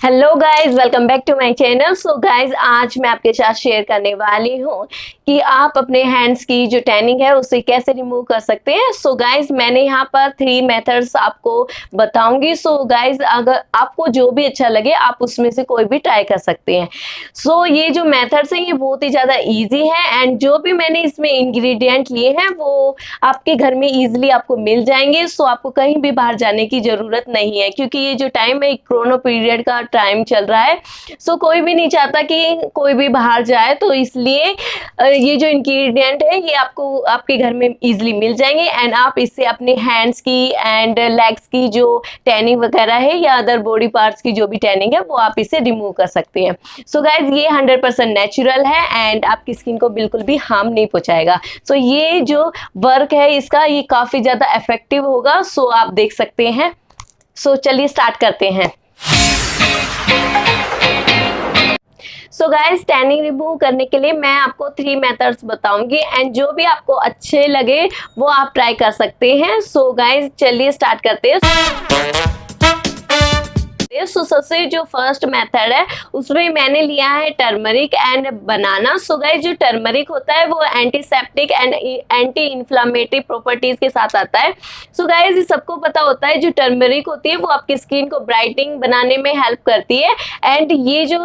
Hello guys, welcome back to my channel. So guys, आज मैं आपके साथ शेयर करने वाली हूँ कि आप अपने हैंड्स की जो टैनिंग है उसे कैसे रिमूव कर सकते हैं। सो गाइस, मैंने यहाँ पर 3 मेथड्स आपको बताऊंगी। सो गाइस, अगर आपको जो भी अच्छा लगे आप उसमें से कोई भी ट्राई कर सकते हैं। सो ये जो मेथड्स हैं ये बहुत ही ज़्यादा इजी है एंड जो भी मैंने इसमें इंग्रेडिएंट लिए हैं वो आपके घर में इजीली आपको मिल जाएंगे। सो आपको कहीं भी बाहर जाने की ज़रूरत नहीं है, क्योंकि ये जो टाइम है कोरोना पीरियड का टाइम चल रहा है। सो कोई भी नहीं चाहता कि कोई भी बाहर जाए, तो इसलिए ये जो इंग्रेडिएंट है ये आपको आपके घर में इजीली मिल जाएंगे एंड आप इससे अपने हैंड्स की एंड लेग्स की जो टैनिंग वगैरह है या अदर बॉडी पार्ट्स की जो भी टैनिंग है वो आप इसे रिमूव कर सकते हैं। सो गाइज, ये 100% नेचुरल है एंड आपकी स्किन को बिल्कुल भी हार्म नहीं पहुंचाएगा। सो ये जो वर्क है इसका ये काफी ज्यादा इफेक्टिव होगा। सो आप देख सकते हैं। सो चलिए स्टार्ट करते हैं। सो गाइस, टैनिंग रिमूव करने के लिए मैं आपको 3 मेथड्स बताऊंगी एंड जो भी आपको अच्छे लगे वो आप ट्राई कर सकते हैं। सो गाइस, चलिए स्टार्ट करते हैं। सो सबसे जो फर्स्ट मेथड है उसमें मैंने लिया है turmeric and banana. So guys, जो टर्मरिक होता है वो antiseptic and anti inflammatory properties के साथ आता है। सो गाइस, ये सबको पता होता है जो टर्मरिक होती है वो आपकी स्किन को ब्राइटनिंग बनाने में हेल्प करती है एंड ये जो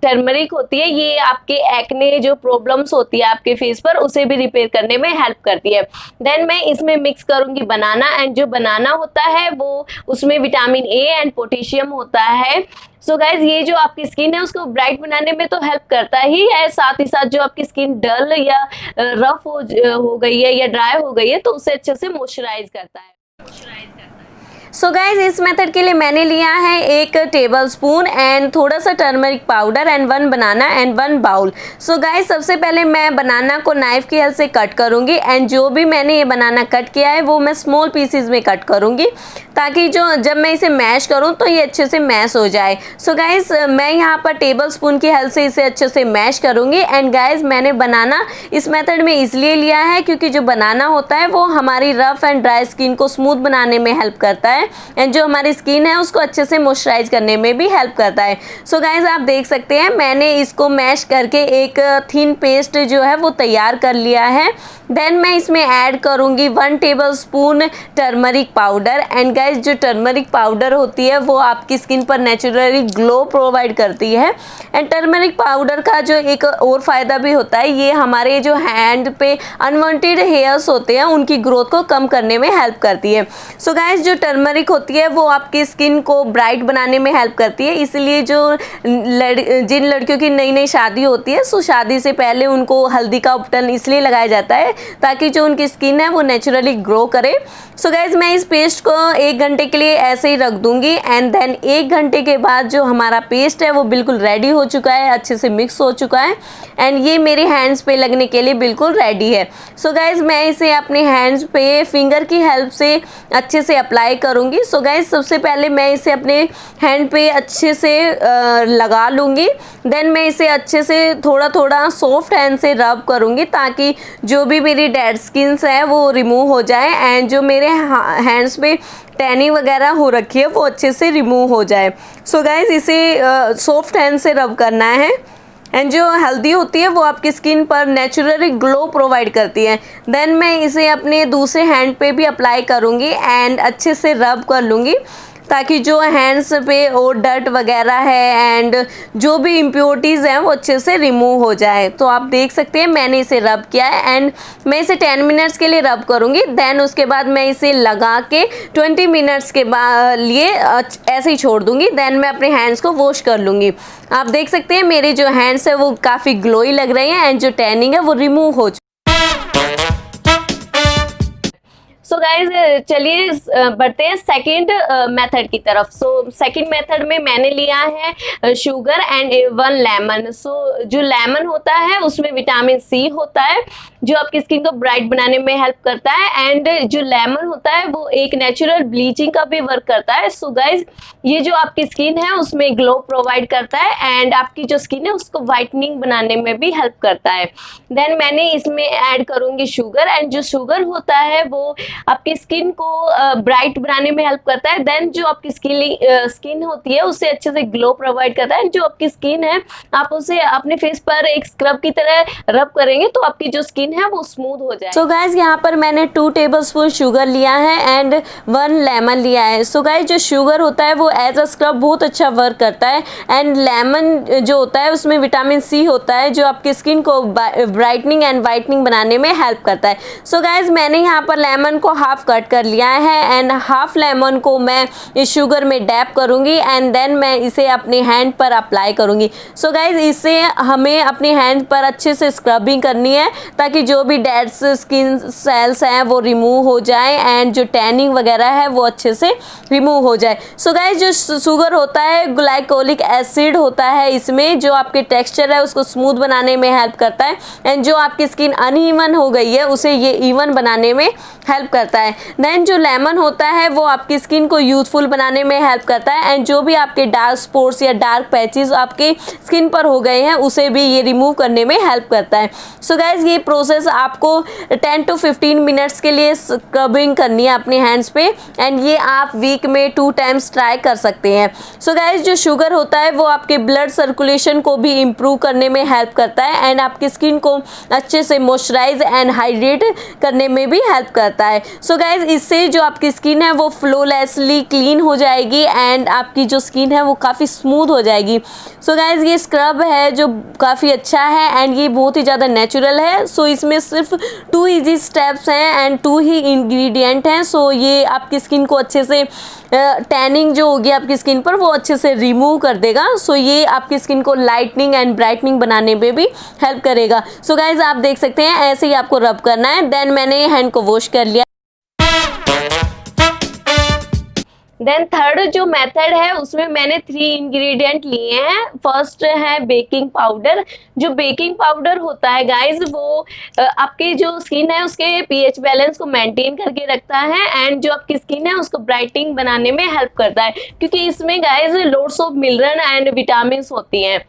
टर्मरिक होती है ये आपके एक्ने जो प्रॉब्लम्स होती है आपके फेस पर उसे भी रिपेयर करने में हेल्प करती है। देन मैं इसमें मिक्स करूंगी बनाना एंड जो बनाना होता है वो उसमें विटामिन ए एंड पोटेशियम होता है। सो गाइज, ये जो आपकी स्किन है उसको ब्राइट बनाने में तो हेल्प करता ही है, साथ ही साथ जो आपकी स्किन डल या रफ हो गई है या ड्राई हो गई है तो उसे अच्छे से मॉइस्चराइज करता है। सो गाइज, इस मेथड के लिए मैंने लिया है 1 टेबलस्पून एंड थोड़ा सा turmeric powder and 1 banana and 1 bowl. So guys, सबसे पहले मैं बनाना को नाइफ की हेल्प से कट करूंगी एंड जो भी मैंने ये बनाना कट किया है वो मैं स्मॉल पीसेस में कट करूंगी ताकि जब मैं इसे मैश करूं तो ये अच्छे से मैश हो जाए। सो गाइज, मैं यहाँ पर टेबलस्पून की हेल्प से इसे अच्छे से मैश करूंगी एंड गाइज, मैंने बनाना इस मेथड में इसलिए लिया है क्योंकि जो बनाना होता है वो हमारी रफ एंड ड्राई स्किन को स्मूथ बनाने में हेल्प करता है एंड जो हमारी स्किन है उसको अच्छे से मॉइस्चराइज करने में भी हेल्प करता है। सो गाइज, आप देख सकते हैं मैंने इसको मैश करके एक थिन पेस्ट जो है वो तैयार कर लिया है। देन मैं इसमें ऐड करूंगी 1 tablespoon turmeric powder and guys, जो टर्मरिक पाउडर होती है वो आपकी स्किन पर नेचुरली ग्लो प्रोवाइड करती है एंड टर्मरिक पाउडर का जो एक और फ़ायदा भी होता है, ये हमारे जो हैंड पे अनवांटेड हेयर्स होते हैं उनकी ग्रोथ को कम करने में हेल्प करती है। सो गाइज, जो टर्मरिक होती है वो आपकी स्किन को ब्राइट बनाने में हेल्प करती है, इसलिए जो जिन लड़कियों की नई नई शादी होती है सो शादी से पहले उनको हल्दी का उपटन इसलिए लगाया जाता है ताकि जो उनकी स्किन है वो नेचुरली ग्रो करे। सो गाइज, मैं इस पेस्ट को 1 घंटे के लिए ऐसे ही रख दूंगी एंड देन 1 घंटे के बाद जो हमारा पेस्ट है वो बिल्कुल रेडी हो चुका है, अच्छे से मिक्स हो चुका है एंड ये मेरे हैंड्स पे लगने के लिए बिल्कुल रेडी है। सो गाइज, मैं इसे अपने हैंड्स पे फिंगर की हेल्प से अच्छे से अप्लाई करूंगी। सो गाइज, सबसे पहले मैं इसे अपने हैंड पे अच्छे से लगा लूँगी। देन मैं इसे अच्छे से थोड़ा थोड़ा सॉफ्ट हैंड से रब करूँगी ताकि जो भी मेरी डेड स्किन्स है वो रिमूव हो जाए एंड जो मेरे हैंड्स पे टैनिंग वगैरह हो रखी है वो अच्छे से रिमूव हो जाए। सो गाइज, इसे सॉफ्ट हैंड से रब करना है एंड जो हल्दी होती है वो आपकी स्किन पर नेचुरली ग्लो प्रोवाइड करती है। देन मैं इसे अपने दूसरे हैंड पे भी अप्लाई करूँगी एंड अच्छे से रब कर लूँगी ताकि जो हैंड्स पे और डर्ट वगैरह है एंड जो भी इम्प्योरिटीज़ हैं वो अच्छे से रिमूव हो जाए। तो आप देख सकते हैं मैंने इसे रब किया है एंड मैं इसे 10 मिनट्स के लिए रब करूँगी। देन उसके बाद मैं इसे लगा के 20 मिनट्स के लिए ऐसे ही छोड़ दूँगी। देन मैं अपने हैंड्स को वॉश कर लूँगी। आप देख सकते हैं मेरे जो हैंड्स है वो काफ़ी ग्लोई लग रहे हैं एंड जो टैनिंग है वो रिमूव हो। सो गाइज, चलिए बढ़ते हैं सेकंड मेथड की तरफ। सो सेकंड मेथड में मैंने लिया है शुगर एंड 1 लेमन। सो जो लेमन होता है उसमें विटामिन सी होता है जो आपकी स्किन को ब्राइट बनाने में हेल्प करता है एंड जो लेमन होता है वो एक नेचुरल ब्लीचिंग का भी वर्क करता है। सो गाइज, ये जो आपकी स्किन है उसमें ग्लो प्रोवाइड करता है एंड आपकी जो स्किन है उसको वाइटनिंग बनाने में भी हेल्प करता है। देन मैंने इसमें ऐड करूंगी शुगर एंड जो शुगर होता है वो आपकी स्किन को ब्राइट बनाने में हेल्प करता है। देन जो आपकी स्किन होती है उससे अच्छे से ग्लो प्रोवाइड करता है। जो आपकी स्किन है आप उसे अपने फेस पर एक स्क्रब की तरह रब करेंगे तो आपकी जो स्किन है वो स्मूथ हो जाए। सो गाइज यहाँ पर मैंने 2 टेबलस्पून शुगर लिया है एंड 1 लेमन लिया है। सो गाइज जो शुगर होता है वो एज अ स्क्रब बहुत अच्छा वर्क करता है एंड लेमन जो होता है उसमें विटामिन सी होता है जो आपकी स्किन को ब्राइटनिंग एंड वाइटनिंग बनाने में हेल्प करता है। सो गाइज मैंने यहाँ पर लेमन को हाफ कट कर लिया है एंड हाफ लेमन को मैं इस शुगर में डैप करूँगी एंड देन मैं इसे अपने हैंड पर अप्लाई करूँगी। सो गाइज इससे हमें अपने हैंड पर अच्छे से स्क्रबिंग करनी है ताकि जो भी डेड स्किन सेल्स हैं वो रिमूव हो जाए एंड जो टैनिंग वगैरह है वो अच्छे से रिमूव हो जाए। सो गाइस जो शुगर होता है ग्लाइकोलिक एसिड होता है इसमें जो आपके टेक्सचर है उसको स्मूथ बनाने में हेल्प करता है एंड जो आपकी स्किन अनइवन हो गई है उसे ये इवन बनाने में हेल्प करता है। देन जो लेमन होता है वो आपकी स्किन को यूथफुल बनाने में हेल्प करता है एंड जो भी आपके डार्क स्पॉट्स या डार्क पैचेस आपके स्किन पर हो गए हैं उसे भी ये रिमूव करने में हेल्प करता है। सो गाइस ये प्रोसेस आपको 10 to 15 मिनट्स के लिए स्क्रबिंग करनी है अपने हैंड्स पे एंड ये आप वीक में 2 टाइम्स ट्राई कर सकते हैं। सो गाइस जो शुगर होता है वो आपके ब्लड सर्कुलेशन को भी इम्प्रूव करने में हेल्प करता है एंड आपकी स्किन को अच्छे से मॉइस्चराइज एंड हाइड्रेट करने में भी हेल्प करता है। सो गाइस इससे जो आपकी स्किन है वो फ्लॉलेसली क्लीन हो जाएगी एंड आपकी जो स्किन है वो काफ़ी स्मूथ हो जाएगी। सो गाइस ये स्क्रब है जो काफ़ी अच्छा है एंड ये बहुत ही ज़्यादा नेचुरल है। सो इसमें सिर्फ 2 इजी स्टेप्स हैं एंड 2 ही इंग्रेडिएंट हैं। सो ये आपकी स्किन को अच्छे से टैनिंग जो होगी आपकी स्किन पर वो अच्छे से रिमूव कर देगा। सो ये आपकी स्किन को लाइटनिंग एंड ब्राइटनिंग बनाने में भी हेल्प करेगा। सो गाइज आप देख सकते हैं ऐसे ही आपको रब करना है। देन मैंने हैंड को वॉश कर लिया। देन थर्ड जो मेथड है उसमें मैंने 3 इंग्रेडिएंट लिए हैं। फर्स्ट है बेकिंग पाउडर। जो बेकिंग पाउडर होता है गाइज वो आपकी जो स्किन है उसके पीएच बैलेंस को मेंटेन करके रखता है एंड जो आपकी स्किन है उसको ब्राइटनिंग बनाने में हेल्प करता है क्योंकि इसमें guys loads of mineral and vitamin होती हैं।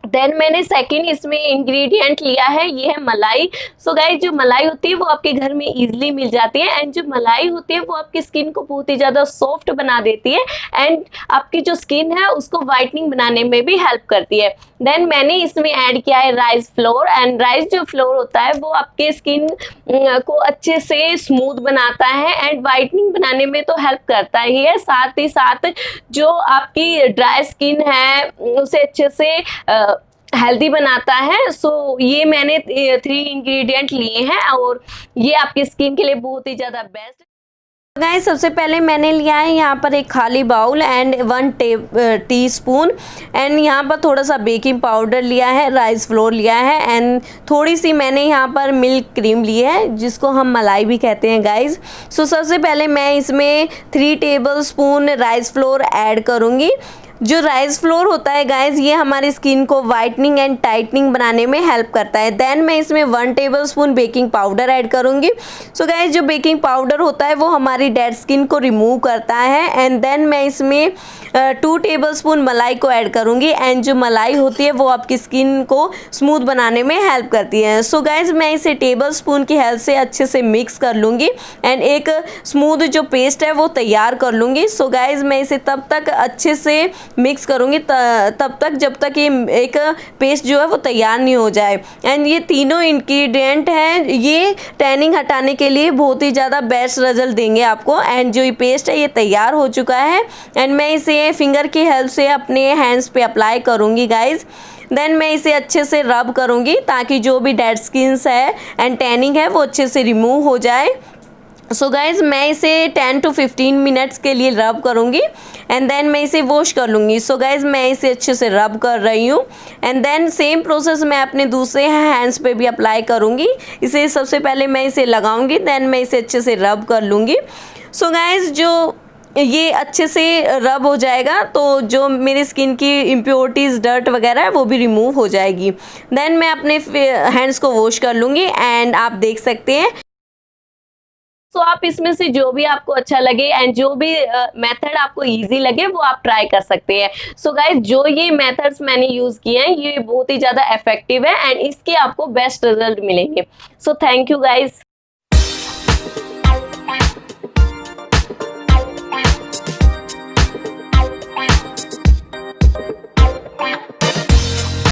देन मैंने सेकंड इसमें इंग्रेडिएंट लिया है ये है मलाई। सो गाइस जो मलाई होती है वो आपके घर में इजीली मिल जाती है एंड जो मलाई होती है वो आपकी स्किन को बहुत ही ज़्यादा सॉफ्ट बना देती है एंड आपकी जो स्किन है उसको वाइटनिंग बनाने में भी हेल्प करती है। देन मैंने इसमें ऐड किया है राइस फ्लोर एंड राइस जो फ्लोर होता है वो आपके स्किन को अच्छे से स्मूथ बनाता है एंड वाइटनिंग बनाने में तो हेल्प करता ही है, साथ ही साथ जो आपकी ड्राई स्किन है उसे अच्छे से हेल्दी बनाता है। सो ये मैंने 3 इंग्रेडिएंट लिए हैं और ये आपकी स्किन के लिए बहुत ही ज़्यादा बेस्ट। गाइस सबसे पहले मैंने लिया है यहाँ पर एक खाली बाउल एंड 1 टीस्पून एंड यहाँ पर थोड़ा सा बेकिंग पाउडर लिया है, राइस फ्लोर लिया है एंड थोड़ी सी मैंने यहाँ पर मिल्क क्रीम ली है जिसको हम मलाई भी कहते हैं गाइस। सो सबसे पहले मैं इसमें 3 टेबलस्पून राइस फ्लोर ऐड करूँगी। जो राइस फ्लोर होता है गाइस ये हमारी स्किन को वाइटनिंग एंड टाइटनिंग बनाने में हेल्प करता है। देन मैं इसमें 1 टेबलस्पून बेकिंग पाउडर ऐड करूँगी। सो गाइस जो बेकिंग पाउडर होता है वो हमारी डेड स्किन को रिमूव करता है एंड देन मैं इसमें 2 टेबलस्पून मलाई को ऐड करूँगी एंड जो मलाई होती है वो आपकी स्किन को स्मूथ बनाने में हेल्प करती है। सो गाइस मैं इसे टेबलस्पून की हेल्प से अच्छे से मिक्स कर लूँगी एंड एक स्मूथ जो पेस्ट है वो तैयार कर लूँगी। सो गाइस मैं इसे तब तक अच्छे से मिक्स करूँगी तब तक जब तक ये एक पेस्ट जो है वो तैयार नहीं हो जाए एंड ये तीनों इंग्रेडिएंट हैं ये टैनिंग हटाने के लिए बहुत ही ज़्यादा बेस्ट रिजल्ट देंगे आपको। एंड जो ये पेस्ट है ये तैयार हो चुका है एंड मैं इसे फिंगर की हेल्प से अपने हैंड्स पे अप्लाई करूँगी गाइज। देन मैं इसे अच्छे से रब करूँगी ताकि जो भी डेड स्किन्स है एंड टैनिंग है वो अच्छे से रिमूव हो जाए। सो गाइज़ मैं इसे 10 to 15 मिनट्स के लिए रब करूँगी एंड देन मैं इसे वॉश कर लूँगी। सो गाइज़ मैं इसे अच्छे से रब कर रही हूँ एंड देन सेम प्रोसेस मैं अपने दूसरे हैंड्स पे भी अप्लाई करूँगी। इसे सबसे पहले मैं इसे लगाऊँगी देन मैं इसे अच्छे से रब कर लूँगी। सो गाइज़ जो ये अच्छे से रब हो जाएगा तो जो मेरी स्किन की इम्प्योरिटीज़ डर्ट वगैरह है वो भी रिमूव हो जाएगी। देन मैं अपने हैंड्स को वॉश कर लूँगी एंड आप देख सकते हैं। तो आप इसमें से जो भी आपको अच्छा लगे एंड जो भी मेथड आपको इजी लगे वो आप ट्राई कर सकते हैं। सो गाइज जो ये मेथड्स मैंने यूज किए हैं ये बहुत ही ज्यादा इफेक्टिव है एंड इसके आपको बेस्ट रिजल्ट मिलेंगे। So thank you guys.